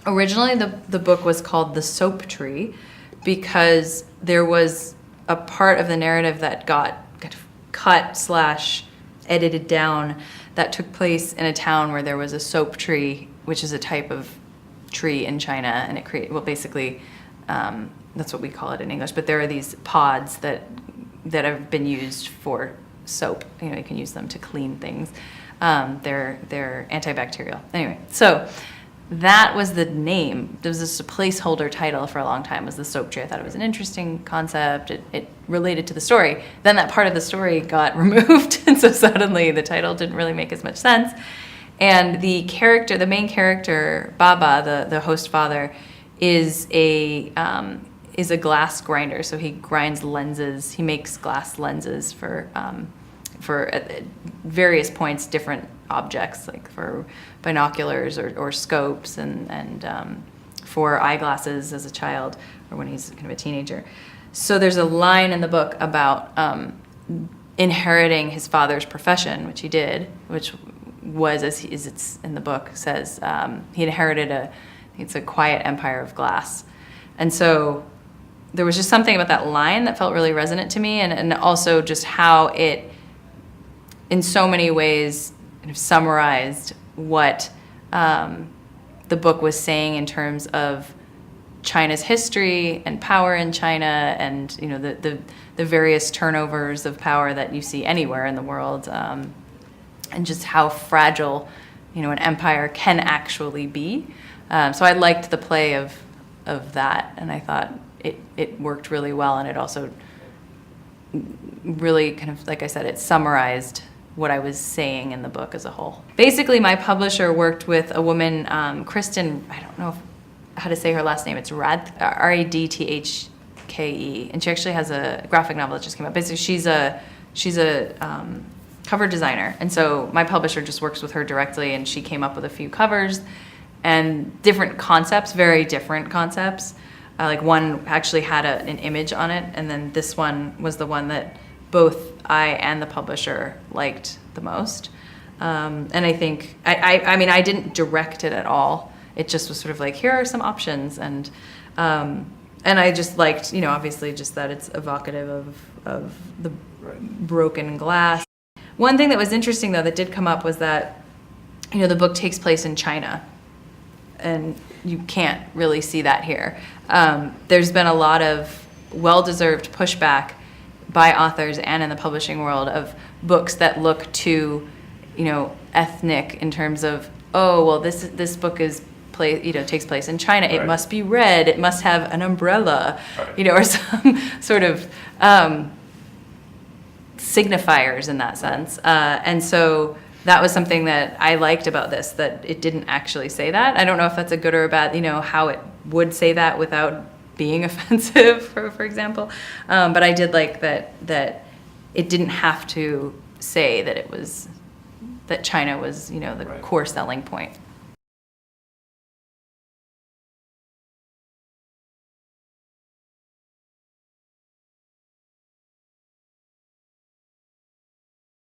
Originally, the book was called The Soap Tree because there was a part of the narrative that got cut / edited down that took place in a town where there was a soap tree, which is a type of tree in China, and it basically, that's what we call it in English, but there are these pods that have been used for soap. You know, you can use them to clean things. They're antibacterial. Anyway, so that was the name. There was just a placeholder title for a long time, was The Soap Tree. I thought it was an interesting concept. It related to the story. Then that part of the story got removed, and so suddenly the title didn't really make as much sense. And the main character, Baba, the host father, is a glass grinder. So he grinds lenses. He makes glass lenses for at various points, different objects, like for binoculars or scopes, and for eyeglasses as a child or when he's kind of a teenager. So there's a line in the book about inheriting his father's profession, which he did, which was, as it's in the book, says he inherited it's a quiet empire of glass. And so there was just something about that line that felt really resonant to me, and also just how it, in so many ways, kind of summarized what the book was saying in terms of China's history and power in China, and you know the various turnovers of power that you see anywhere in the world, and just how fragile, you know, an empire can actually be. So I liked the play of that, and I thought it worked really well, and it also really kind of, like I said, it summarized what I was saying in the book as a whole. Basically, my publisher worked with a woman, Kristen, I don't know how to say her last name, it's Radthke, and she actually has a graphic novel that just came out. Basically, she's a cover designer, and so my publisher just works with her directly, and she came up with a few covers and different concepts, very different concepts. Like one actually had an image on it, and then this one was the one that both I and the publisher liked the most. And I think, I mean, I didn't direct it at all. It just was sort of like, here are some options. And I just liked, you know, obviously just that it's evocative of the broken glass. One thing that was interesting, though, that did come up was that, you know, the book takes place in China. And you can't really see that here. There's been a lot of well-deserved pushback by authors and in the publishing world of books that look too, you know, ethnic in terms of, oh, well, this book takes place in China. Right. It must be red. It must have an umbrella, right, you know, or some sort of signifiers in that sense. And so that was something that I liked about this, that it didn't actually say that. I don't know if that's a good or a bad, you know, how it would say that without being offensive, for example. But I did like that it didn't have to say that China was, you know, the core selling point.